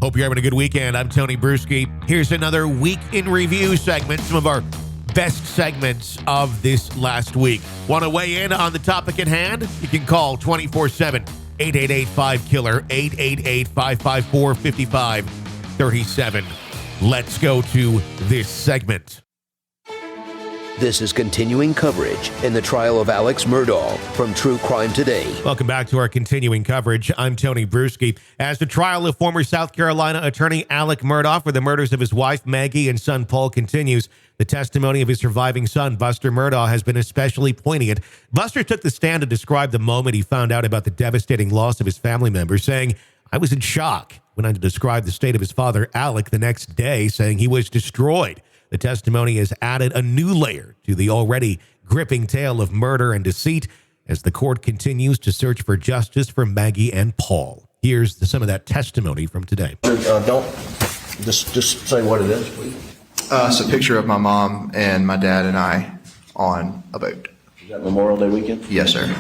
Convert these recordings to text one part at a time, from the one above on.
Hope you're having a good weekend. I'm Tony Bruschi. Here's another Week in Review segment, some of our best segments of this last week. Want to weigh in on the topic at hand? You can call 24/7, 888-5KILLER, 888-554-5537. Let's go to this segment. This is continuing coverage in the trial of Alex Murdaugh from True Crime Today. Welcome back to our continuing coverage. I'm Tony Bruschi. As the trial of former South Carolina attorney Alex Murdaugh for the murders of his wife Maggie and son Paul continues, the testimony of his surviving son Buster Murdaugh has been especially poignant. Buster took the stand to describe the moment he found out about the devastating loss of his family members, saying, "I was in shock." Went on to describe the state of his father Alec the next day, saying he was destroyed. The testimony has added a new layer to the already gripping tale of murder and deceit as the court continues to search for justice for Maggie and Paul. Here's some of that testimony from today. Don't just say what it is, please. It's a picture of my mom and my dad and I on a boat. Is that Memorial Day weekend? Yes, sir.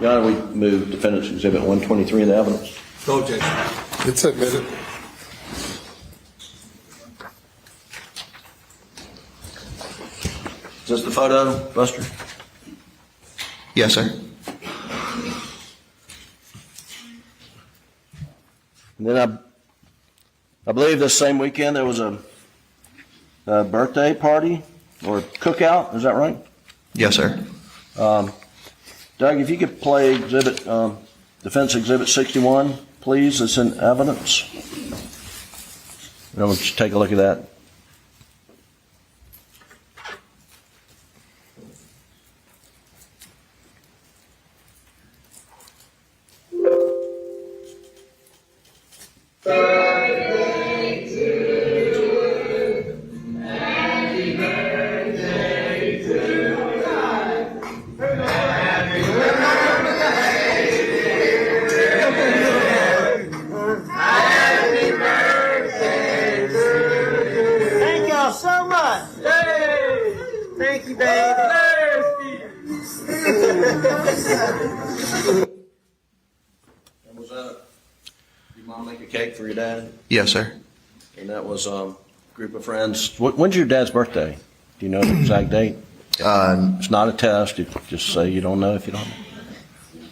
Your Honor, we move Defendant's Exhibit 123 in the evidence. Go, Jason. It's admitted. Is this the photo, Buster? Yes, sir. And then I believe this same weekend there was a birthday party or cookout. Is that right? Yes, sir. Doug, if you could play Defense Exhibit 61, please. It's in evidence. I want you to take a look at that. Was that your mom make a cake for your dad? Yes, sir. And that was a group of friends. When's your dad's birthday? Do you know the exact date? It's not a test. You just say you don't know if you don't know.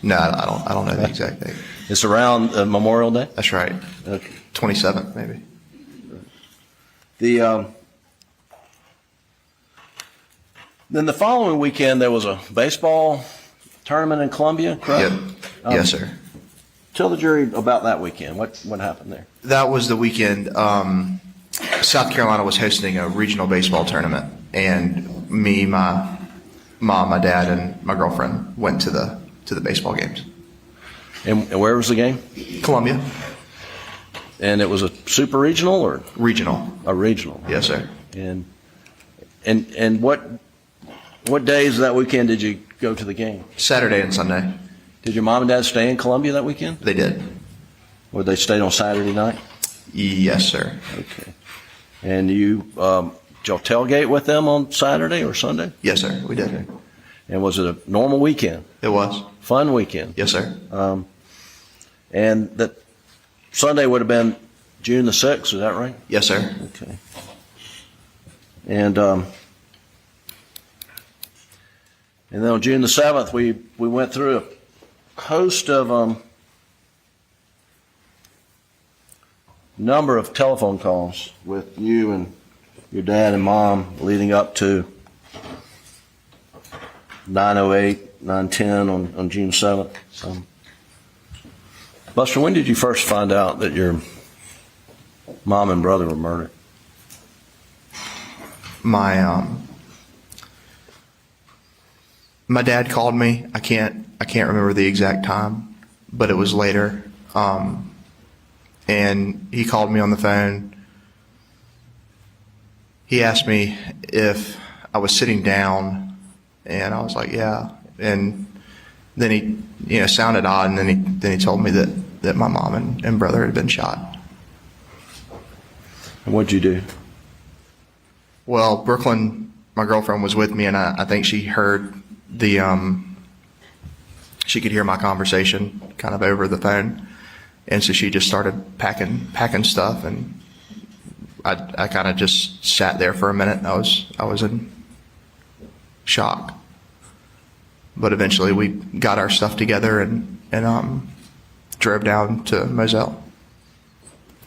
No, I don't know the exact date. It's around Memorial Day? That's right. Okay. 27th, maybe. Then the following weekend there was a baseball tournament in Columbia, correct? Yep. Yes, sir. Tell the jury about that weekend. What happened there? That was the weekend South Carolina was hosting a regional baseball tournament, and me, my mom, my dad, and my girlfriend went to the baseball games. And where was the game? Columbia. And it was a super regional or Regional. a regional? Yes, sir. And what days of that weekend did you go to the game? Saturday and Sunday. Did your mom and dad stay in Columbia that weekend? They did. Or they stayed on Saturday night? Yes, sir. Okay. And did y'all tailgate with them on Saturday or Sunday? Yes, sir. We did. Okay. And was it a normal weekend? It was. Fun weekend? Yes, sir. And that Sunday would have been June the 6th, is that right? Yes, sir. Okay. And then on June the 7th, we went through a host of number of telephone calls with you and your dad and mom leading up to 9:08, 9:10 on June 7th. Buster, when did you first find out that your mom and brother were murdered? My dad called me. I can't remember the exact time, but it was later. And he called me on the phone. He asked me if I was sitting down, and I was like, yeah. And then he, sounded odd, and then he told me that my mom and brother had been shot. And what'd you do? Well, Brooklyn, my girlfriend, was with me, and I think she heard she could hear my conversation kind of over the phone. And so she just started packing stuff, and I kind of just sat there for a minute. I was in shock. But eventually we got our stuff together and drove down to Moselle.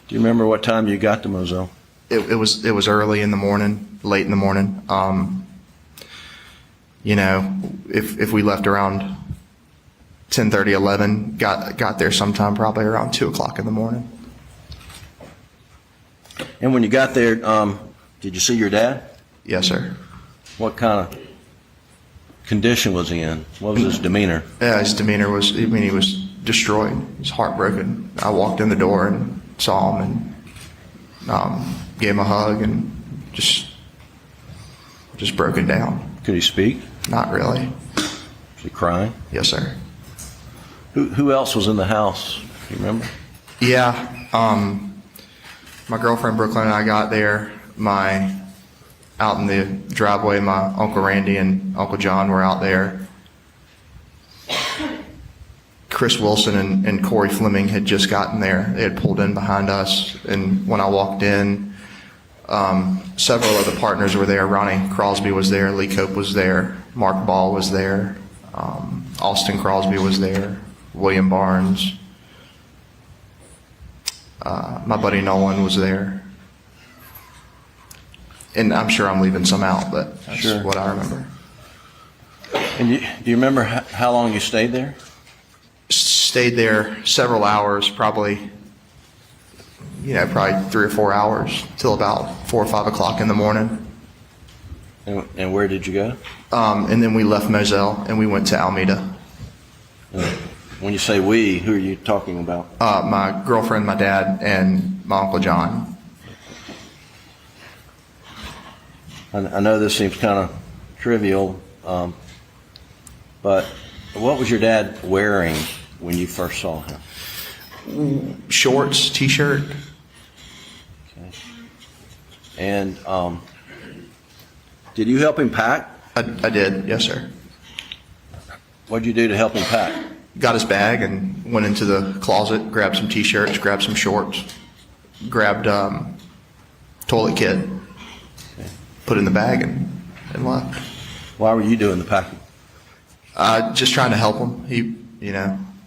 Do you remember what time you got to Moselle? It was early in the morning, late in the morning. You know, if we left around 10:30, 11, got there sometime probably around 2 o'clock in the morning. And when you got there, did you see your dad? Yes, sir. What kind of condition was he in? What was his demeanor? Yeah, his demeanor was, I mean, he was destroyed. He was heartbroken. I walked in the door and saw him and gave him a hug and just broken down. Could he speak? Not really. Was he crying? Yes, sir. Who else was in the house? Do you remember? Yeah. My girlfriend Brooklyn and I got there. Out in the driveway, my Uncle Randy and Uncle John were out there. Chris Wilson and Corey Fleming had just gotten there. They had pulled in behind us, and when I walked in, several of the partners were there. Ronnie Crosby was there, Lee Cope was there, Mark Ball was there, Austin Crosby was there, William Barnes, my buddy Nolan was there. And I'm sure I'm leaving some out, but that's Sure. what I remember. And do you remember how long you stayed there? Stayed there several hours, probably 3 or 4 hours, till about 4 or 5 o'clock in the morning. And where did you go? And then we left Moselle and we went to Alameda. When you say we, who are you talking about? My girlfriend, my dad, and my Uncle John. I know this seems kind of trivial, but what was your dad wearing when you first saw him? Shorts, T-shirt. Okay. And did you help him pack? I did, yes, sir. What did you do to help him pack? Got his bag and went into the closet, grabbed some T-shirts, grabbed some shorts, grabbed toilet kit, put it in the bag and left. Why were you doing the packing? Just trying to help him.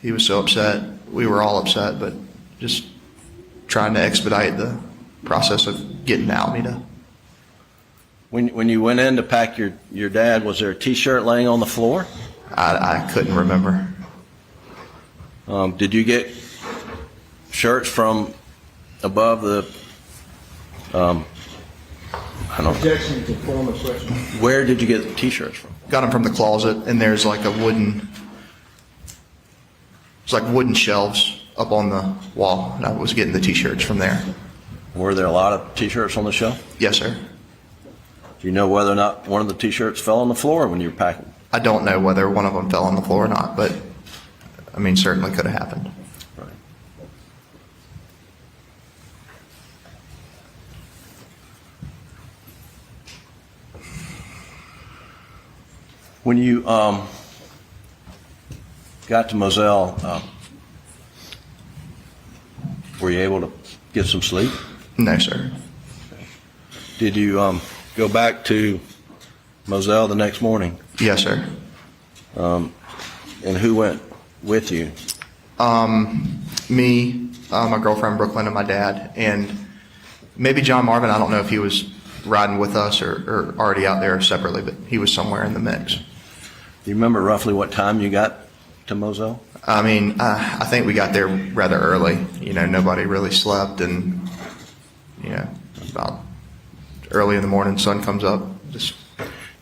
He was so upset. We were all upset, but just trying to expedite the process of getting to Alameda. When you went in to pack your dad, was there a T-shirt laying on the floor? I couldn't remember. Did you get shirts from above the? I don't know. Objection to form of question. Where did you get the T-shirts from? Got them from the closet, and there's like wooden shelves up on the wall, and I was getting the T-shirts from there. Were there a lot of T-shirts on the shelf? Yes, sir. Do you know whether or not one of the T-shirts fell on the floor when you were packing? I don't know whether one of them fell on the floor or not, but I mean, certainly could have happened. Right. When you got to Moselle, were you able to get some sleep? No, sir. Did you go back to Moselle the next morning? Yes, sir. And who went with you? Me, my girlfriend Brooklyn, and my dad, and maybe John Marvin. I don't know if he was riding with us or already out there separately, but he was somewhere in the mix. Do you remember roughly what time you got to Moselle? I mean, I think we got there rather early. Nobody really slept, and about early in the morning, sun comes up. Just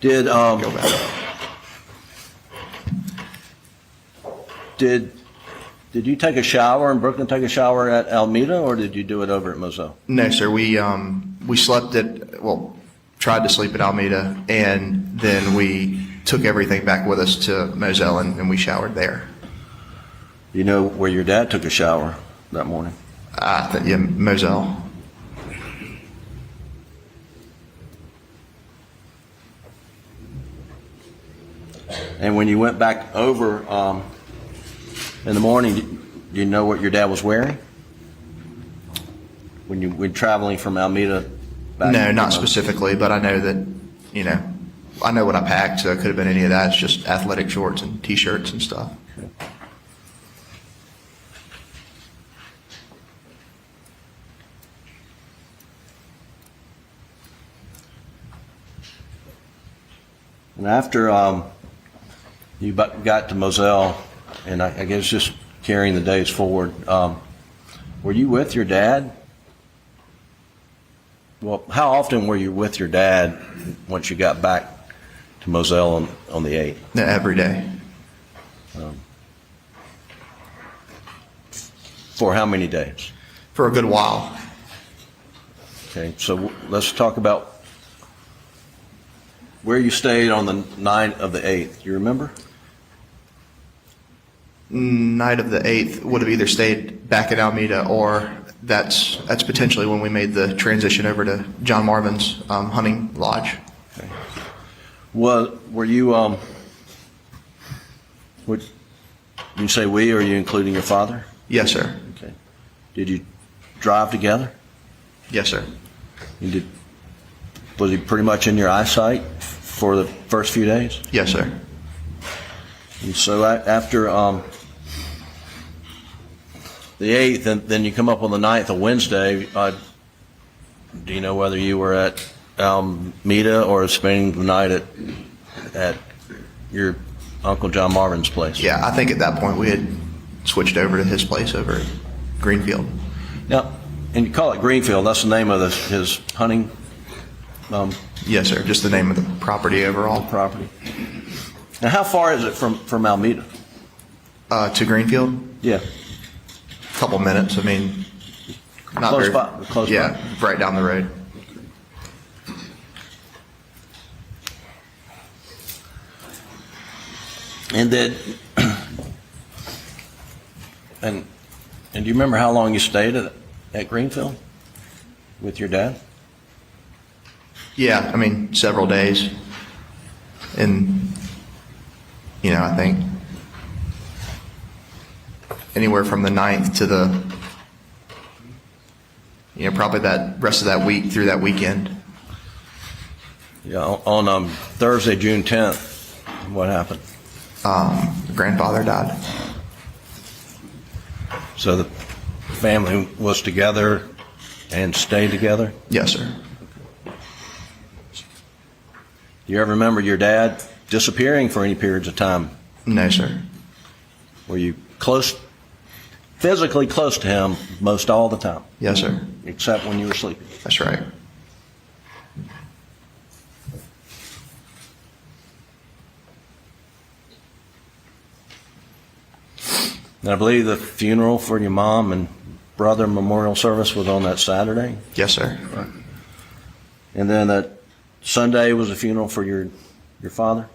Did go back. Did you take a shower and Brooklyn take a shower at Alameda, or did you do it over at Moselle? No, sir. We slept tried to sleep at Alameda, and then we took everything back with us to Moselle, and we showered there. Do you know where your dad took a shower that morning? Yeah, Moselle. And when you went back over in the morning, you know what your dad was wearing when you were traveling from Alameda back? No, not specifically, but I know that, you know, I know what I packed, so it could have been any of that. It's just athletic shorts and T-shirts and stuff. Okay. And after you got to Moselle, and I guess just carrying the days forward, were you with your dad? Well, how often were you with your dad once you got back to Moselle on the 8th? No, every day. For how many days? For a good while. Okay, so let's talk about where you stayed on the night of the 8th. You remember? Night of the 8th would have either stayed back at Alameda, or that's potentially when we made the transition over to John Marvin's hunting lodge. Okay. Well, were you, would you say we, or are you including your father? Yes, sir. Okay. Did you drive together? Yes, sir. Was he pretty much in your eyesight for the first few days? Yes, sir. And so after the 8th, and then you come up on the 9th, a Wednesday, do you know whether you were at Alameda or spending the night at your Uncle John Marvin's place? Yeah, I think at that point we had switched over to his place over at Greenfield. Now, and you call it Greenfield, that's the name of his hunting Yes, sir. Just the name of the property overall. property. Now, how far is it from Alameda? To Greenfield? Yeah. A couple minutes. I mean, not Close very. by. Close yeah, by. right down the road. And then, and do you remember how long you stayed at Greenfield with your dad? Yeah, I mean, several days. And, you know, I think anywhere from the 9th to the, you know, probably that rest of that week through that weekend. Yeah, on Thursday, June 10th, what happened? Grandfather died. So the family was together and stayed together? Yes, sir. Do you ever remember your dad disappearing for any periods of time? No, sir. Were you physically close to him most all the time? Yes, sir. Except when you were sleeping? That's right. And I believe the funeral for your mom and brother memorial service was on that Saturday? Yes, sir. And then that Sunday was a funeral for your father?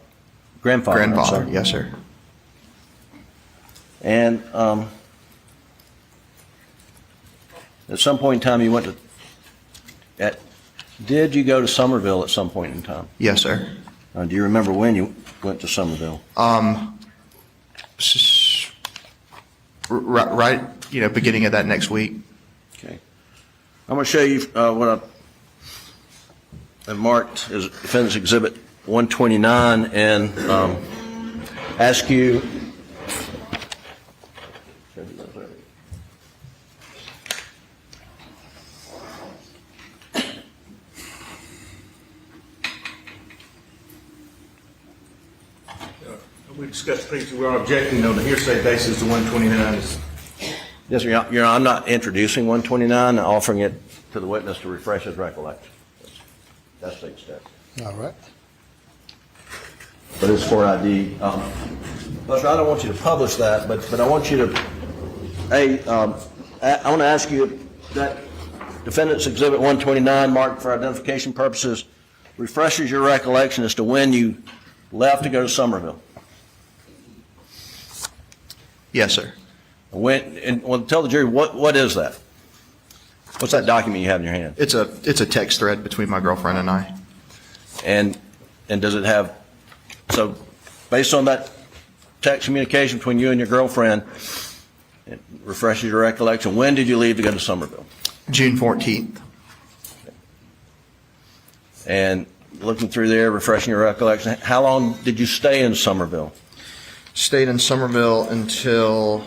Grandfather. I'm Grandfather. sorry. Yes, sir. And at some point in time you went to, did you go to Somerville at some point in time? Yes, sir. Do you remember when you went to Somerville? Right, you know, beginning of that next week. Okay. I'm going to show you what I marked as Defendant's Exhibit 129 and ask you. We discussed previously, we are objecting on the hearsay basis to 129. Yes, Your Honor, I'm not introducing 129, I'm offering it to the witness to refresh his recollection. That's the extent. All right. But it's for ID. Buster, I don't want you to publish that, but I want you to, I want to ask you that Defendant's Exhibit 129, marked for identification purposes, refreshes your recollection as to when you left to go to Somerville. Yes, sir. Well, tell the jury, what is that? What's that document you have in your hand? It's a text thread between my girlfriend and I. And does it have, so based on that text communication between you and your girlfriend, Refresh your recollection. When did you leave to go to Somerville? June 14th. And looking through there, refreshing your recollection, how long did you stay in Somerville? Stayed in Somerville until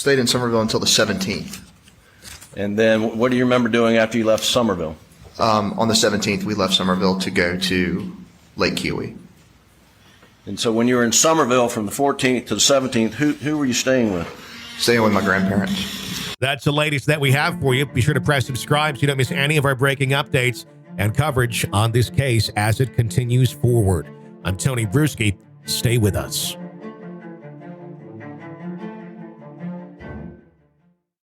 the 17th. And then what do you remember doing after you left Somerville? On the 17th, we left Somerville to go to Lake Huey. And so when you were in Somerville from the 14th to the 17th, who were you staying with? Staying with my grandparents. That's the latest that we have for you. Be sure to press subscribe so you don't miss any of our breaking updates and coverage on this case as it continues forward. I'm Tony Bruschi. Stay with us.